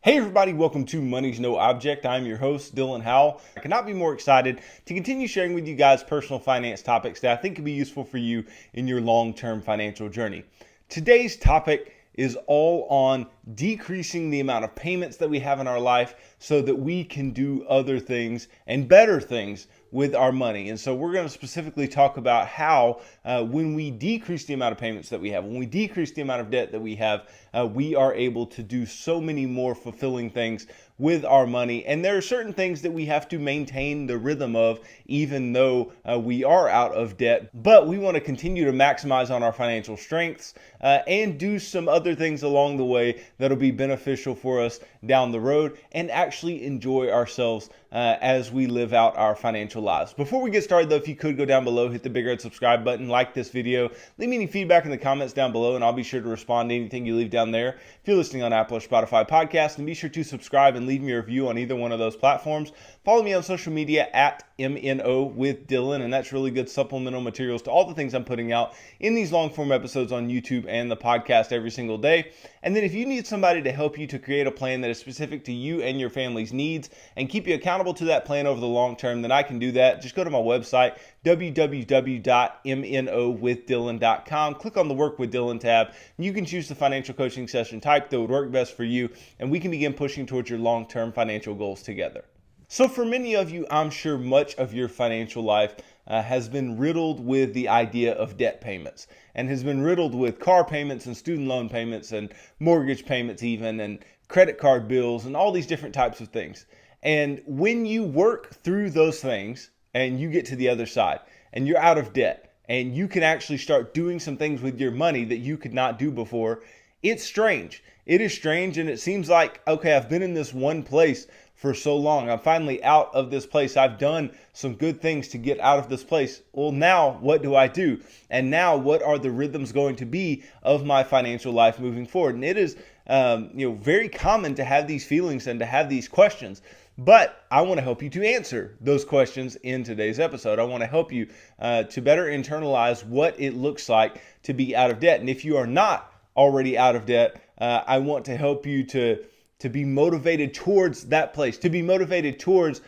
Hey everybody, welcome to Money's No Object. I'm your host, Dylan Howell. I cannot be more excited to continue sharing with you guys personal finance topics that I think can be useful for you in your long-term financial journey. Today's topic is all on decreasing the amount of payments that we have in our life so that we can do other things and better things with our money. And so we're going to specifically talk about how when we decrease the amount of payments that we have, when we decrease the amount of debt that we have, we are able to do so many more fulfilling things with our money. And there are certain things that we have to maintain the rhythm of, even though we are out of debt. But we want to continue to maximize on our financial strengths and do some other things along the way that'll be beneficial for us down the road and actually enjoy ourselves as we live out our financial lives. Before we get started though, if you could go down below, hit the big red subscribe button, like this video, leave me any feedback in the comments down below and I'll be sure to respond to anything you leave down there. If you're listening on Apple or Spotify podcast, then be sure to subscribe and leave me a review on either one of those platforms. Follow me on social media at MNO with Dylan, and that's really good supplemental materials to all the things I'm putting out in these long form episodes on YouTube and the podcast every single day. And then if you need somebody to help you to create a plan that is specific to you and your family's needs and keep you accountable to that plan over the long term, then I can do that. Just go to my website, www.mnowithdylan.com. Click on the Work with Dylan tab, and you can choose the financial coaching session type that would work best for you, and we can begin pushing towards your long-term financial goals together. So for many of you, I'm sure much of your financial life has been riddled with the idea of debt payments and has been riddled with car payments and student loan payments and mortgage payments even and credit card bills and all these different types of things. And when you work through those things and you get to the other side and you're out of debt and you can actually start doing some things with your money that you could not do before, it's strange. It is strange, and it seems like, okay, I've been in this one place for so long. I'm finally out of this place. I've done some good things to get out of this place. Well, now what do I do? And now what are the rhythms going to be of my financial life moving forward? And it is very common to have these feelings and to have these questions. But I want to help you to answer those questions in today's episode. I want to help you to better internalize what it looks like to be out of debt. And if you are not already out of debt, I want to help you to be motivated towards that place, to be motivated towards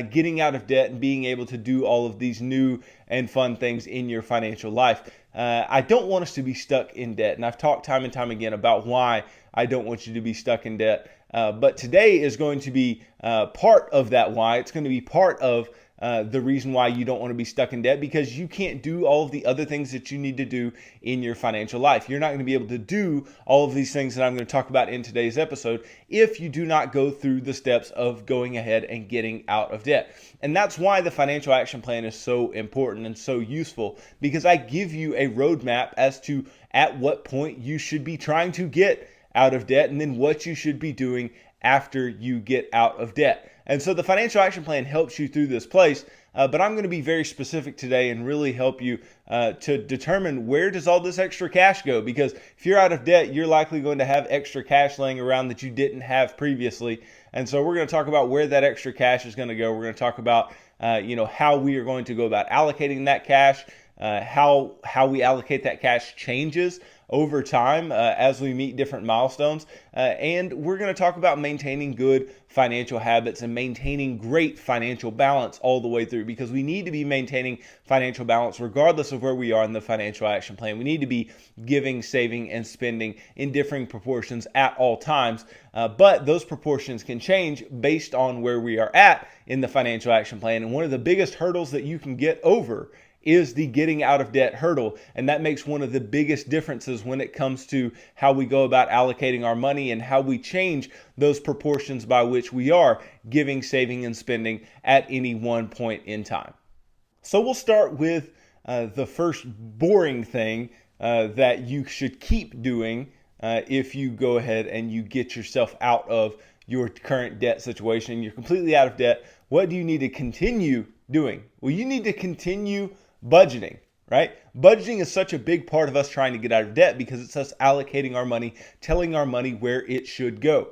getting out of debt and being able to do all of these new and fun things in your financial life. I don't want us to be stuck in debt, and I've talked time and time again about why I don't want you to be stuck in debt. But today is going to be part of that why. It's going to be part of the reason why you don't want to be stuck in debt, because you can't do all of the other things that you need to do in your financial life. You're not going to be able to do all of these things that I'm going to talk about in today's episode if you do not go through the steps of going ahead and getting out of debt. And that's why the financial action plan is so important and so useful, because I give you a roadmap as to at what point you should be trying to get out of debt and then what you should be doing after you get out of debt. And so the financial action plan helps you through this place, but I'm going to be very specific today and really help you to determine where does all this extra cash go, because if you're out of debt, you're likely going to have extra cash laying around that you didn't have previously. And so we're going to talk about where that extra cash is going to go. We're going to talk about how we are going to go about allocating that cash, how we allocate that cash changes over time as we meet different milestones. And we're going to talk about maintaining good financial habits and maintaining great financial balance all the way through, because we need to be maintaining financial balance regardless of where we are in the financial action plan. We need to be giving, saving, and spending in differing proportions at all times. But those proportions can change based on where we are at in the financial action plan. And one of the biggest hurdles that you can get over is the getting out of debt hurdle. And that makes one of the biggest differences when it comes to how we go about allocating our money and how we change those proportions by which we are giving, saving, and spending at any one point in time. So we'll start with the first boring thing that you should keep doing if you go ahead and you get yourself out of your current debt situation. You're completely out of debt. What do you need to continue doing? Well, you need to continue budgeting, right? Budgeting is such a big part of us trying to get out of debt because it's us allocating our money, telling our money where it should go.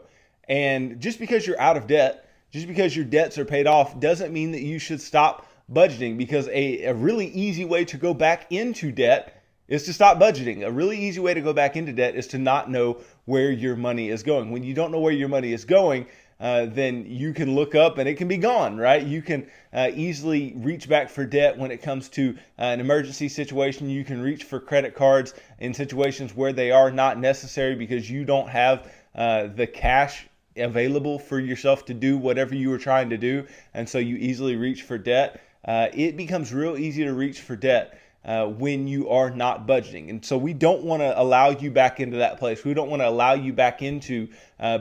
And just because you're out of debt, just because your debts are paid off, doesn't mean that you should stop budgeting, because a really easy way to go back into debt is to stop budgeting. A really easy way to go back into debt is to not know where your money is going. When you don't know where your money is going, then you can look up and it can be gone, right? You can easily reach back for debt when it comes to an emergency situation. You can reach for credit cards in situations where they are not necessary because you don't have the cash available for yourself to do whatever you were trying to do. And so you easily reach for debt. It becomes real easy to reach for debt when you are not budgeting. And so we don't want to allow you back into that place. We don't want to allow you back into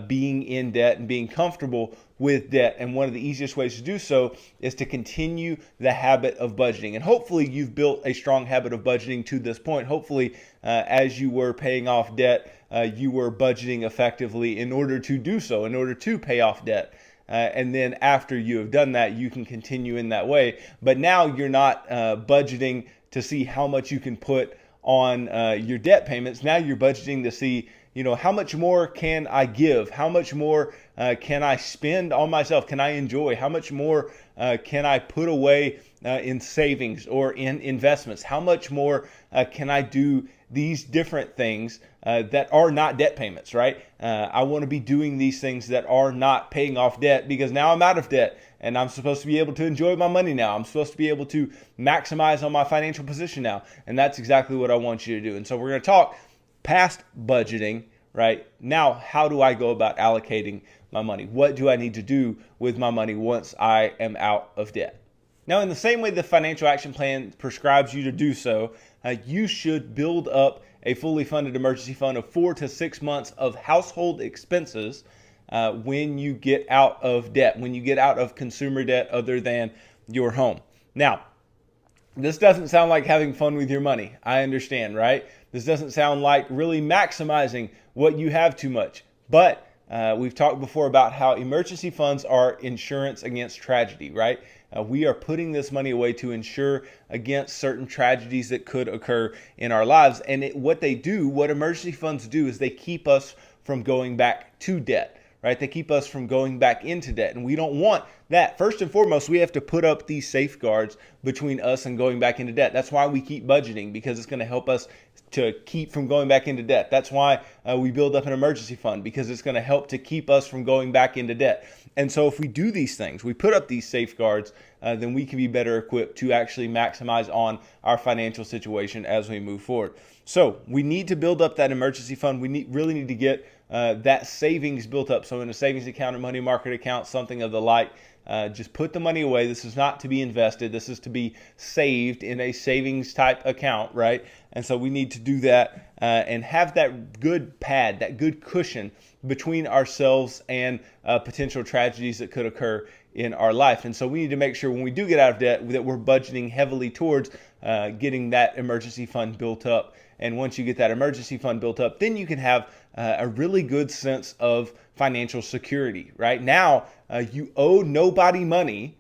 being in debt and being comfortable with debt. And one of the easiest ways to do so is to continue the habit of budgeting. And hopefully you've built a strong habit of budgeting to this point. Hopefully as you were paying off debt, you were budgeting effectively in order to do so, in order to pay off debt. And then after you have done that, you can continue in that way. But now you're not budgeting to see how much you can put on your debt payments. Now you're budgeting to see, how much more can I give? How much more can I spend on myself? Can I enjoy? How much more can I put away in savings or in investments? How much more can I do these different things that are not debt payments, right? I want to be doing these things that are not paying off debt because now I'm out of debt and I'm supposed to be able to enjoy my money now. I'm supposed to be able to maximize on my financial position now. And that's exactly what I want you to do. And so we're going to talk past budgeting, right? Now, how do I go about allocating my money? What do I need to do with my money once I am out of debt? Now, in the same way the financial action plan prescribes you to do so, you should build up a fully funded emergency fund of 4 to 6 months of household expenses when you get out of debt, when you get out of consumer debt other than your home. Now, this doesn't sound like having fun with your money. I understand, right? This doesn't sound like really maximizing what you have too much. But we've talked before about how emergency funds are insurance against tragedy, right? We are putting this money away to insure against certain tragedies that could occur in our lives. And what emergency funds do is they keep us from going back to debt, right? They keep us from going back into debt. And we don't want that. First and foremost, we have to put up these safeguards between us and going back into debt. That's why we keep budgeting, because it's going to help us to keep from going back into debt. That's why we build up an emergency fund, because it's going to help to keep us from going back into debt. And so if we do these things, we put up these safeguards, then we can be better equipped to actually maximize on our financial situation as we move forward. So we need to build up that emergency fund. We really need to get that savings built up. So in a savings account or money market account, something of the like, just put the money away. This is not to be invested. This is to be saved in a savings type account, right? And so we need to do that and have that good pad, that good cushion between ourselves and potential tragedies that could occur in our life. And so we need to make sure when we do get out of debt that we're budgeting heavily towards getting that emergency fund built up. And once you get that emergency fund built up, then you can have a really good sense of financial security, right? Now, you owe nobody money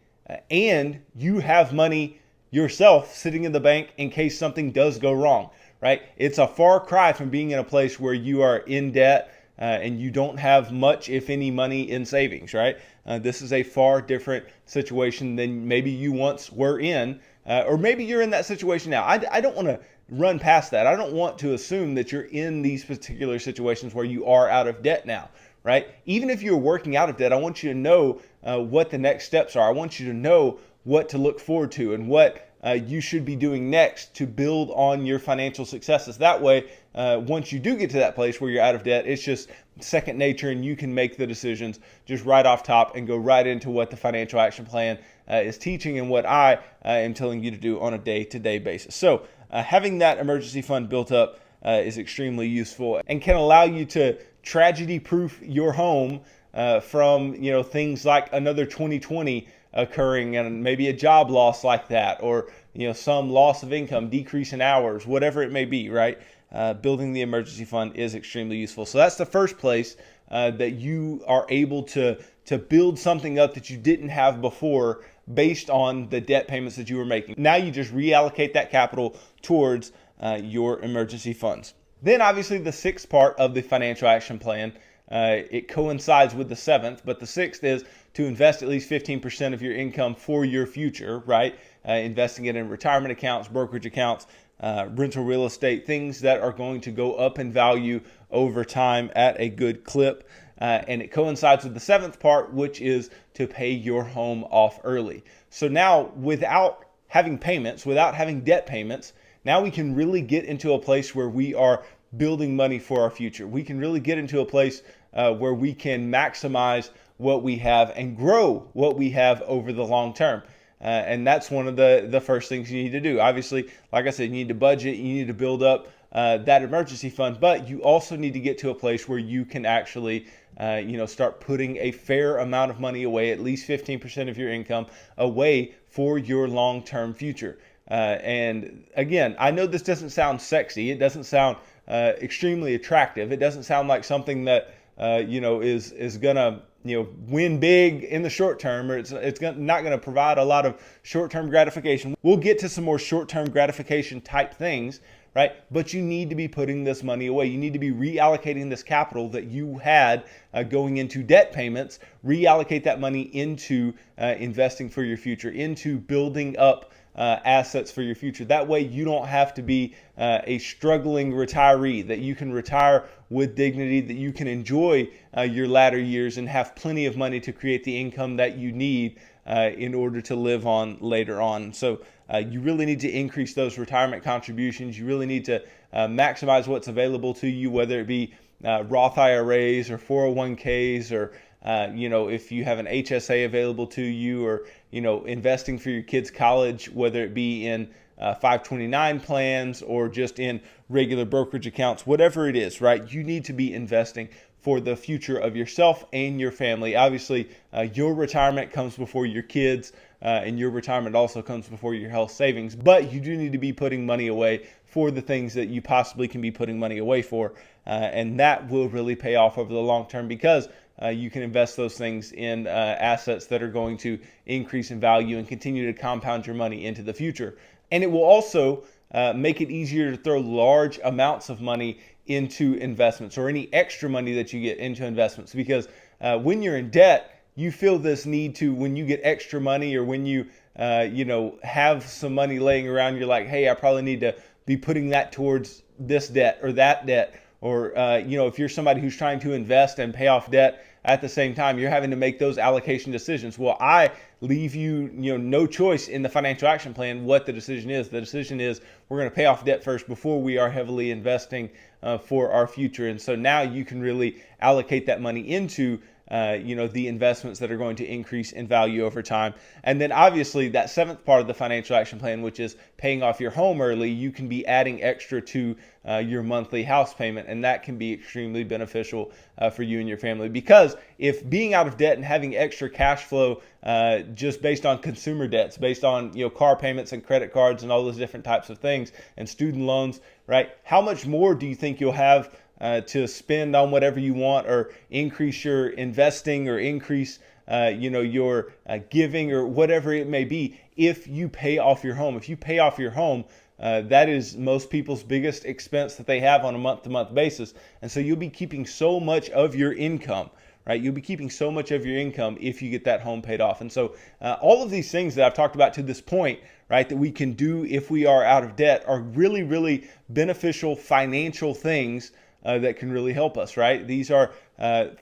and you have money yourself sitting in the bank in case something does go wrong, right? It's a far cry from being in a place where you are in debt and you don't have much, if any, money in savings, right? This is a far different situation than maybe you once were in, or maybe you're in that situation now. I don't want to run past that. I don't want to assume that you're in these particular situations where you are out of debt now, right? Even if you're working out of debt, I want you to know what the next steps are. I want you to know what to look forward to and what you should be doing next to build on your financial successes. That way, once you do get to that place where you're out of debt, it's just second nature and you can make the decisions just right off top and go right into what the financial action plan is teaching and what I am telling you to do on a day-to-day basis. So having that emergency fund built up is extremely useful and can allow you to tragedy-proof your home from things like another 2020 occurring and maybe a job loss like that, or some loss of income, decrease in hours, whatever it may be, right? Building the emergency fund is extremely useful. So that's the first place that you are able to build something up that you didn't have before based on the debt payments that you were making. Now you just reallocate that capital towards your emergency funds. Then obviously the sixth part of the financial action plan, it coincides with the seventh, but the sixth is to invest at least 15% of your income for your future, right? Investing it in retirement accounts, brokerage accounts, rental real estate, things that are going to go up in value over time at a good clip. And it coincides with the seventh part, which is to pay your home off early. So now, without having payments, without having debt payments, now we can really get into a place where we are building money for our future. We can really get into a place where we can maximize what we have and grow what we have over the long term. And that's one of the first things you need to do. Obviously, like I said, you need to budget, you need to build up that emergency fund, but you also need to get to a place where you can actually start putting a fair amount of money away, at least 15% of your income away for your long-term future. And again, I know this doesn't sound sexy. It doesn't sound extremely attractive. It doesn't sound like something that is gonna win big in the short term, or it's not going to provide a lot of short-term gratification. We'll get to some more short-term gratification type things, right? But you need to be putting this money away. You need to be reallocating this capital that you had going into debt payments, reallocate that money into investing for your future, into building up assets for your future. That way you don't have to be a struggling retiree, that you can retire with dignity, that you can enjoy your latter years and have plenty of money to create the income that you need in order to live on later on. So you really need to increase those retirement contributions. You really need to maximize what's available to you, whether it be Roth IRAs or 401ks, or if you have an HSA available to you, or investing for your kids' college, whether it be in 529 plans or just in regular brokerage accounts, whatever it is, right? You need to be investing for the future of yourself and your family. Obviously, your retirement comes before your kids, and your retirement also comes before your health savings. But you do need to be putting money away for the things that you possibly can be putting money away for. And that will really pay off over the long term, because you can invest those things in assets that are going to increase in value and continue to compound your money into the future. And it will also make it easier to throw large amounts of money into investments, or any extra money that you get into investments, because when you're in debt, you feel this need to, when you get extra money, or when you have some money laying around, you're like, hey, I probably need to be putting that towards this debt or that debt. Or if you're somebody who's trying to invest and pay off debt at the same time, you're having to make those allocation decisions. Well, I leave you no choice in the financial action plan what the decision is. The decision is we're going to pay off debt first before we are heavily investing for our future. And so now you can really allocate that money into the investments that are going to increase in value over time. And then obviously that seventh part of the financial action plan, which is paying off your home early, you can be adding extra to your monthly house payment. And that can be extremely beneficial for you and your family, because if being out of debt and having extra cash flow just based on consumer debts, based on car payments and credit cards and all those different types of things, and student loans, right? How much more do you think you'll have to spend on whatever you want, or increase your investing, or increase your giving, or whatever it may be, if you pay off your home? If you pay off your home, that is most people's biggest expense that they have on a month-to-month basis. And so you'll be keeping so much of your income, right? You'll be keeping so much of your income if you get that home paid off. And so all of these things that I've talked about to this point, right, that we can do if we are out of debt, are really, really beneficial financial things that can really help us, right? These are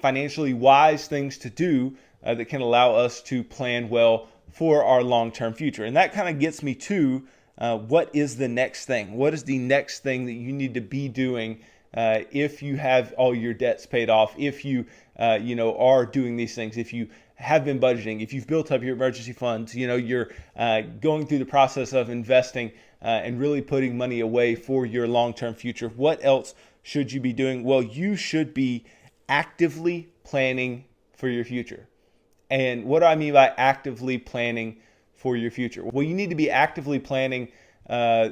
financially wise things to do that can allow us to plan well for our long-term future. And that kind of gets me to what is the next thing? What is the next thing that you need to be doing if you have all your debts paid off, if you are doing these things, if you have been budgeting, if you've built up your emergency funds, you're going through the process of investing and really putting money away for your long-term future. What else should you be doing? Well, you should be actively planning for your future. And what do I mean by actively planning for your future? Well, you need to be actively planning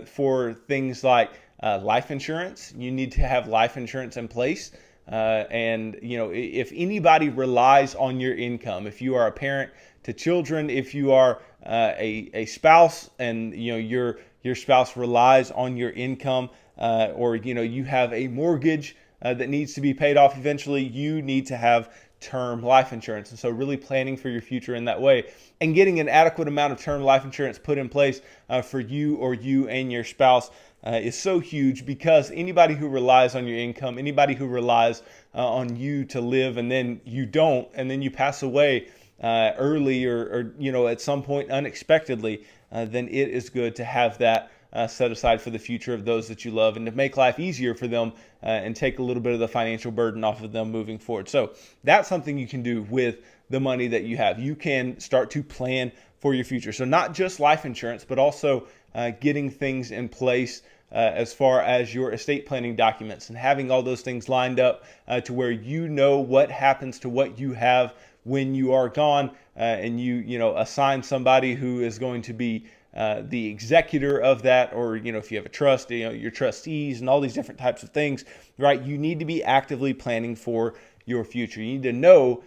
for things like life insurance. You need to have life insurance in place. And if anybody relies on your income, if you are a parent to children, if you are a spouse, and your spouse relies on your income, or you have a mortgage that needs to be paid off eventually, you need to have term life insurance. And so really planning for your future in that way and getting an adequate amount of term life insurance put in place for you or you and your spouse is so huge, because anybody who relies on your income, anybody who relies on you to live, and then you don't, and then you pass away early or at some point unexpectedly, then it is good to have that set aside for the future of those that you love, and to make life easier for them and take a little bit of the financial burden off of them moving forward. So that's something you can do with the money that you have. You can start to plan for your future. So not just life insurance, but also getting things in place as far as your estate planning documents, and having all those things lined up to where you know what happens to what you have when you are gone, and you assign somebody who is going to be the executor of that, or if you have a trust, your trustees and all these different types of things, right? You need to be actively planning for your future. You need to know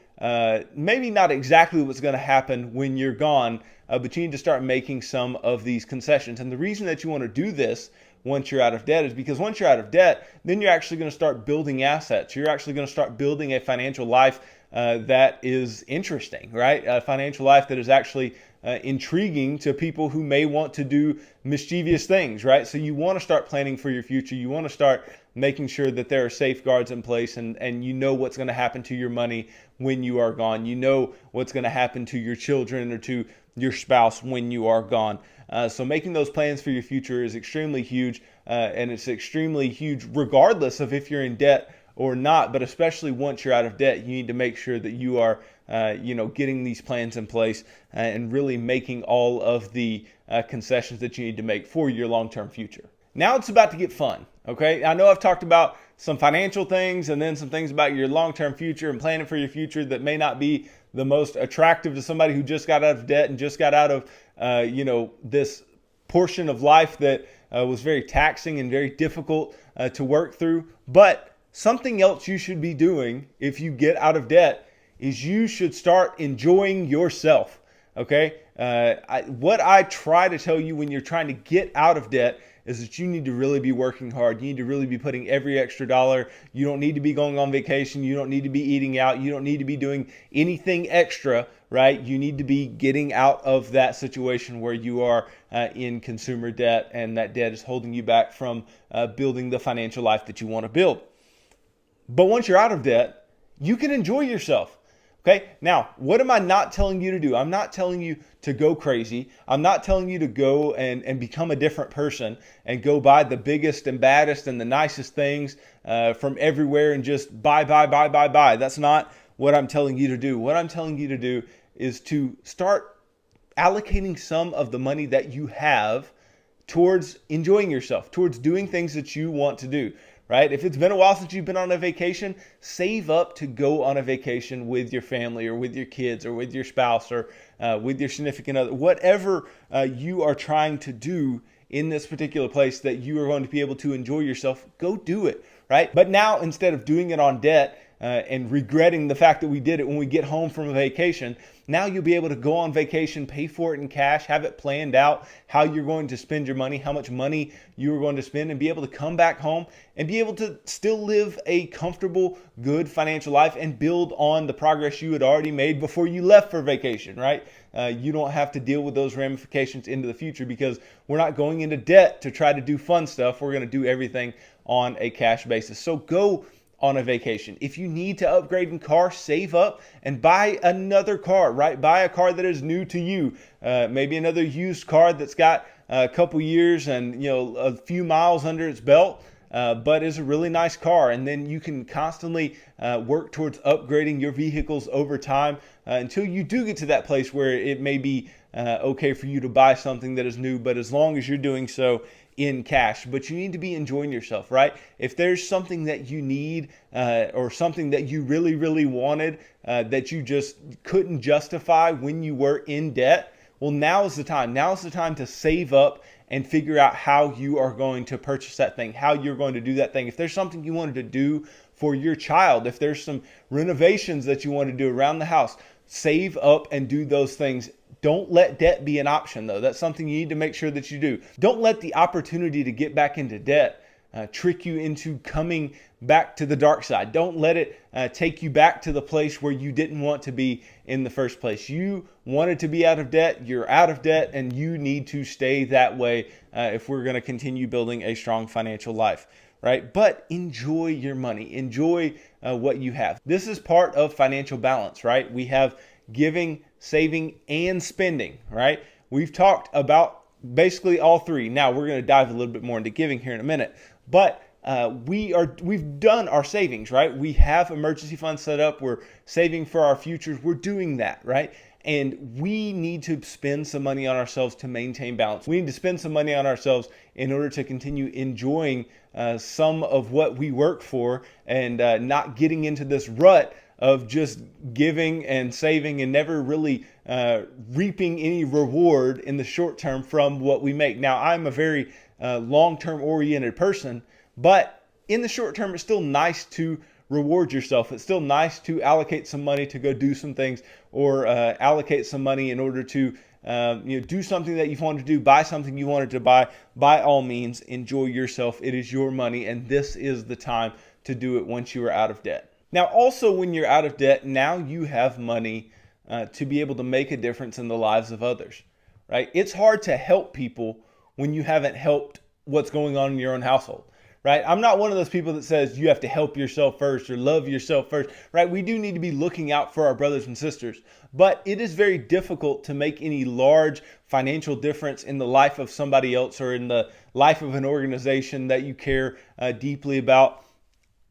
maybe not exactly what's going to happen when you're gone, but you need to start making some of these concessions. And the reason that you want to do this once you're out of debt is because once you're out of debt, then you're actually going to start building assets. You're actually going to start building a financial life that is interesting, right? A financial life that is actually intriguing to people who may want to do mischievous things, right? So you want to start planning for your future. You want to start making sure that there are safeguards in place, and you know what's going to happen to your money when you are gone. You know what's going to happen to your children or to your spouse when you are gone. So making those plans for your future is extremely huge, and it's extremely huge regardless of if you're in debt or not, but especially once you're out of debt, you need to make sure that you are getting these plans in place and really making all of the concessions that you need to make for your long-term future. Now it's about to get fun, okay? I know I've talked about some financial things and then some things about your long-term future and planning for your future that may not be the most attractive to somebody who just got out of debt and just got out of this portion of life that was very taxing and very difficult to work through. But something else you should be doing if you get out of debt is you should start enjoying yourself, okay? What I try to tell you when you're trying to get out of debt is that you need to really be working hard. You need to really be putting every extra dollar. You don't need to be going on vacation. You don't need to be eating out. You don't need to be doing anything extra, right? You need to be getting out of that situation where you are in consumer debt, and that debt is holding you back from building the financial life that you want to build. But once you're out of debt, you can enjoy yourself. Okay, now, what am I not telling you to do? I'm not telling you to go crazy. I'm not telling you to go and become a different person and go buy the biggest and baddest and the nicest things from everywhere and just buy. That's not what I'm telling you to do. What I'm telling you to do is to start allocating some of the money that you have towards enjoying yourself, towards doing things that you want to do. Right? If it's been a while since you've been on a vacation, save up to go on a vacation with your family or with your kids or with your spouse or with your significant other. Whatever you are trying to do in this particular place that you are going to be able to enjoy yourself, go do it, right? But now, instead of doing it on debt and regretting the fact that we did it when we get home from a vacation, now you'll be able to go on vacation, pay for it in cash, have it planned out, how you're going to spend your money, how much money you are going to spend, and be able to come back home and be able to still live a comfortable, good financial life and build on the progress you had already made before you left for vacation, right? You don't have to deal with those ramifications into the future because we're not going into debt to try to do fun stuff. We're going to do everything on a cash basis. So go on a vacation. If you need to upgrade in car, save up and buy another car, right? Buy a car that is new to you. Maybe another used car that's got a couple years and a few miles under its belt, but is a really nice car. And then you can constantly work towards upgrading your vehicles over time until you do get to that place where it may be okay for you to buy something that is new, but as long as you're doing so in cash. But you need to be enjoying yourself, right? If there's something that you need or something that you really, really wanted that you just couldn't justify when you were in debt, well, now is the time. Now is the time to save up and figure out how you are going to purchase that thing, how you're going to do that thing. If there's something you wanted to do for your child, if there's some renovations that you want to do around the house, save up and do those things. Don't let debt be an option, though. That's something you need to make sure that you do. Don't let the opportunity to get back into debt trick you into coming back to the dark side. Don't let it take you back to the place where you didn't want to be in the first place. You wanted to be out of debt, you're out of debt, and you need to stay that way if we're going to continue building a strong financial life, right? But enjoy your money, enjoy what you have. This is part of financial balance, right? We have giving, saving, and spending, right? We've talked about basically all three. Now we're going to dive a little bit more into giving here in a minute, but we've done our savings, right? We have emergency funds set up. We're saving for our futures. We're doing that, right? And we need to spend some money on ourselves to maintain balance. We need to spend some money on ourselves in order to continue enjoying some of what we work for and not getting into this rut of just giving and saving and never really reaping any reward in the short term from what we make. Now, I'm a very long-term oriented person, but in the short term, it's still nice to reward yourself. It's still nice to allocate some money to go do some things, or allocate some money in order to do something that you've wanted to do, buy something you wanted to buy. By all means, enjoy yourself. It is your money, and this is the time to do it once you are out of debt. Now, also when you're out of debt, now you have money to be able to make a difference in the lives of others, right? It's hard to help people when you haven't helped what's going on in your own household. Right? I'm not one of those people that says you have to help yourself first or love yourself first, right? We do need to be looking out for our brothers and sisters, but it is very difficult to make any large financial difference in the life of somebody else or in the life of an organization that you care deeply about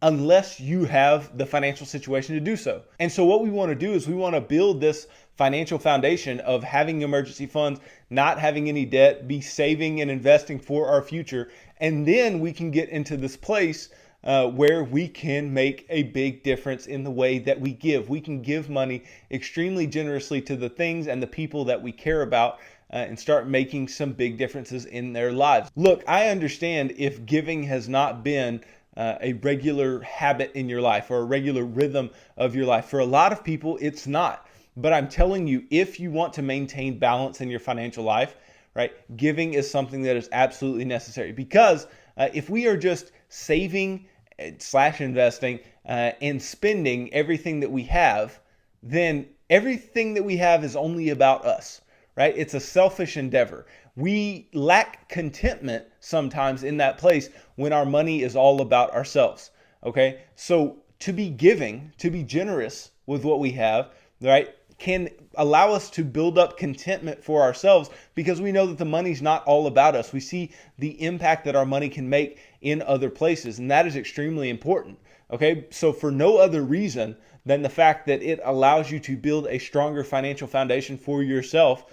unless you have the financial situation to do so. And so what we want to do is we want to build this financial foundation of having emergency funds, not having any debt, be saving and investing for our future. And then we can get into this place where we can make a big difference in the way that we give. We can give money extremely generously to the things and the people that we care about and start making some big differences in their lives. Look, I understand if giving has not been a regular habit in your life or a regular rhythm of your life. For a lot of people, it's not. But I'm telling you, if you want to maintain balance in your financial life, right, giving is something that is absolutely necessary. Because if we are just saving / investing and spending everything that we have, then everything that we have is only about us, right? It's a selfish endeavor. We lack contentment sometimes in that place when our money is all about ourselves, okay? So to be giving, to be generous with what we have, right, can allow us to build up contentment for ourselves because we know that the money's not all about us. We see the impact that our money can make in other places, and that is extremely important, okay? So for no other reason than the fact that it allows you to build a stronger financial foundation for yourself,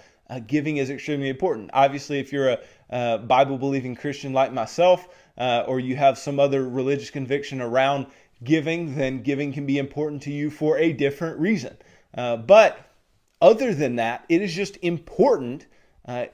giving is extremely important. Obviously, if you're a Bible-believing Christian like myself, or you have some other religious conviction around giving, then giving can be important to you for a different reason. But other than that, it is just important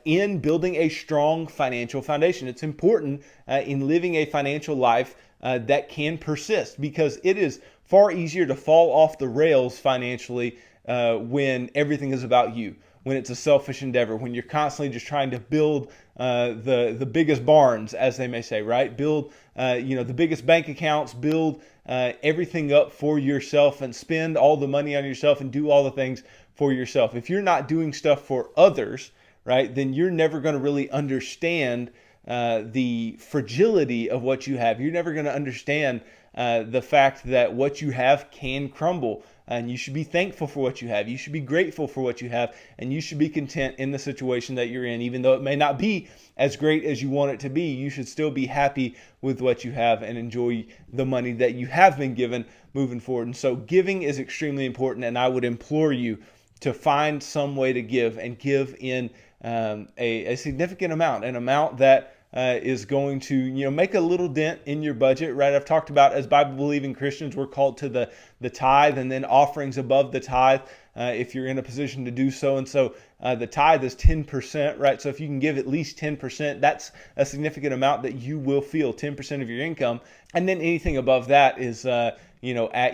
in building a strong financial foundation. It's important in living a financial life that can persist, because it is far easier to fall off the rails financially when everything is about you, when it's a selfish endeavor, when you're constantly just trying to build the biggest barns, as they may say, right? Build the biggest bank accounts, build everything up for yourself and spend all the money on yourself and do all the things for yourself. If you're not doing stuff for others, right, then you're never going to really understand the fragility of what you have. You're never going to understand the fact that what you have can crumble, and you should be thankful for what you have. You should be grateful for what you have, and you should be content in the situation that you're in. Even though it may not be as great as you want it to be, you should still be happy with what you have and enjoy the money that you have been given moving forward. And so giving is extremely important, and I would implore you to find some way to give, and give in a significant amount, an amount that is going to make a little dent in your budget, right? I've talked about, as Bible-believing Christians, we're called to the tithe, and then offerings above the tithe if you're in a position to do so. And so the tithe is 10%, right? So if you can give at least 10%, that's a significant amount that you will feel, 10% of your income. And then anything above that is at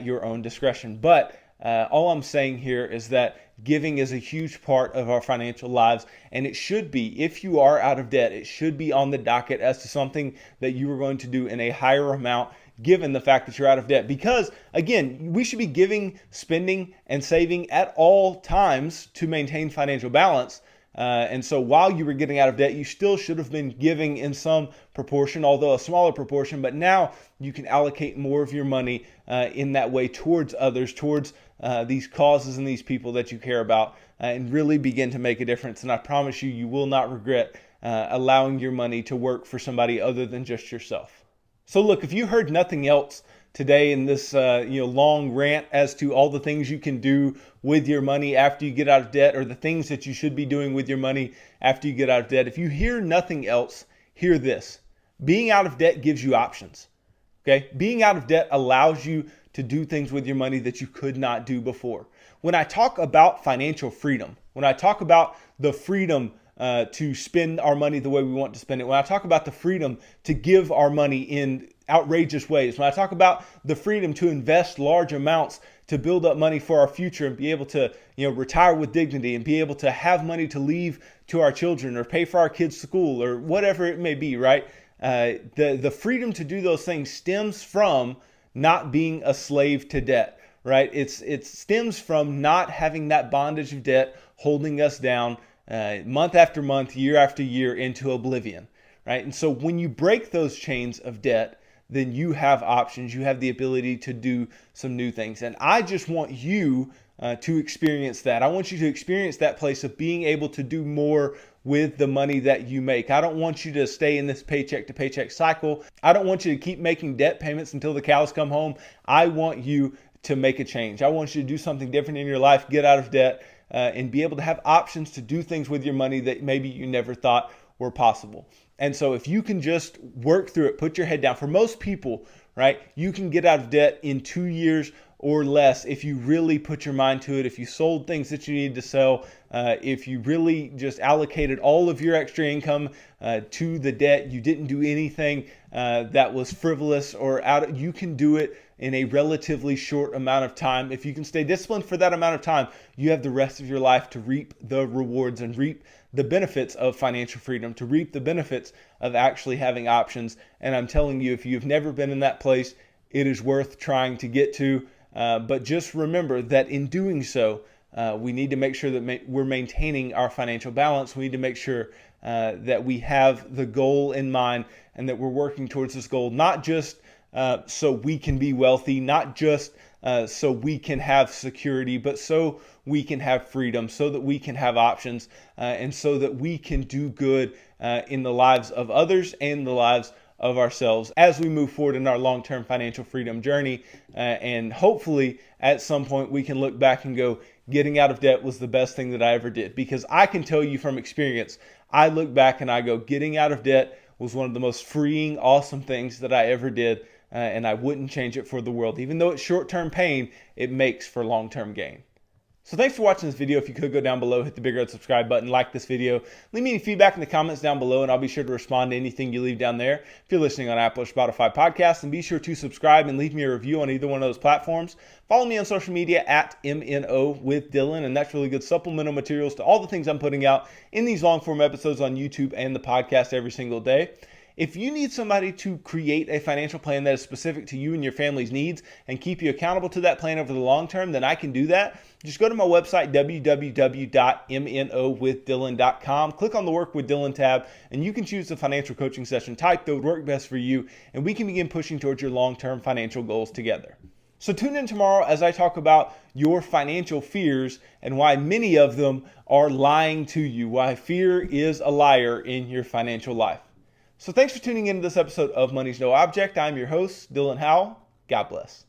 your own discretion. But All I'm saying here is that giving is a huge part of our financial lives, and it should be, if you are out of debt, it should be on the docket as to something that you are going to do in a higher amount given the fact that you're out of debt. Because again, we should be giving, spending, and saving at all times to maintain financial balance. And so while you were getting out of debt, you still should have been giving in some proportion, although a smaller proportion. But now you can allocate more of your money in that way towards others, towards these causes and these people that you care about, and really begin to make a difference. And I promise you, you will not regret allowing your money to work for somebody other than just yourself. So look, if you heard nothing else today in this long rant as to all the things you can do with your money after you get out of debt, or the things that you should be doing with your money after you get out of debt, if you hear nothing else, hear this. Being out of debt gives you options. Okay? Being out of debt allows you to do things with your money that you could not do before. When I talk about financial freedom, when I talk about the freedom to spend our money the way we want to spend it, when I talk about the freedom to give our money in outrageous ways, when I talk about the freedom to invest large amounts to build up money for our future and be able to retire with dignity and be able to have money to leave to our children or pay for our kids' school or whatever it may be, right? The freedom to do those things stems from not being a slave to debt, right? It stems from not having that bondage of debt holding us down month after month, year after year into oblivion, right? And so when you break those chains of debt, then you have options. You have the ability to do some new things. And I just want you to experience that. I want you to experience that place of being able to do more with the money that you make. I don't want you to stay in this paycheck to paycheck cycle. I don't want you to keep making debt payments until the cows come home. I want you to make a change. I want you to do something different in your life, get out of debt, and be able to have options to do things with your money that maybe you never thought were possible. And so if you can just work through it, put your head down. For most people, right, you can get out of debt in 2 years or less if you really put your mind to it, if you sold things that you needed to sell, if you really just allocated all of your extra income to the debt, you didn't do anything that was frivolous or you can do it in a relatively short amount of time. If you can stay disciplined for that amount of time, you have the rest of your life to reap the rewards and reap the benefits of financial freedom, to reap the benefits of actually having options. And I'm telling you, if you've never been in that place, it is worth trying to get to. But just remember that in doing so, we need to make sure that we're maintaining our financial balance. We need to make sure that we have the goal in mind and that we're working towards this goal, not just so we can be wealthy, not just so we can have security, but so we can have freedom, so that we can have options, and so that we can do good in the lives of others and the lives of ourselves as we move forward in our long-term financial freedom journey. And hopefully at some point we can look back and go, getting out of debt was the best thing that I ever did. Because I can tell you from experience, I look back and I go, getting out of debt was one of the most freeing, awesome things that I ever did. And I wouldn't change it for the world. Even though it's short-term pain, it makes for long-term gain. So thanks for watching this video. If you could go down below, hit the big red subscribe button, like this video. Leave me any feedback in the comments down below, and I'll be sure to respond to anything you leave down there. If you're listening on Apple or Spotify podcasts, then be sure to subscribe and leave me a review on either one of those platforms. Follow me on social media at MNO with Dylan, and that's really good supplemental materials to all the things I'm putting out in these long-form episodes on YouTube and the podcast every single day. If you need somebody to create a financial plan that is specific to you and your family's needs and keep you accountable to that plan over the long term, then I can do that. Just go to my website, www.mnowithdylan.com. Click on the Work with Dylan tab, and you can choose the financial coaching session type that would work best for you, and we can begin pushing towards your long-term financial goals together. So tune in tomorrow as I talk about your financial fears and why many of them are lying to you, why fear is a liar in your financial life. So thanks for tuning into this episode of Money's No Object. I'm your host, Dylan Howell. God bless.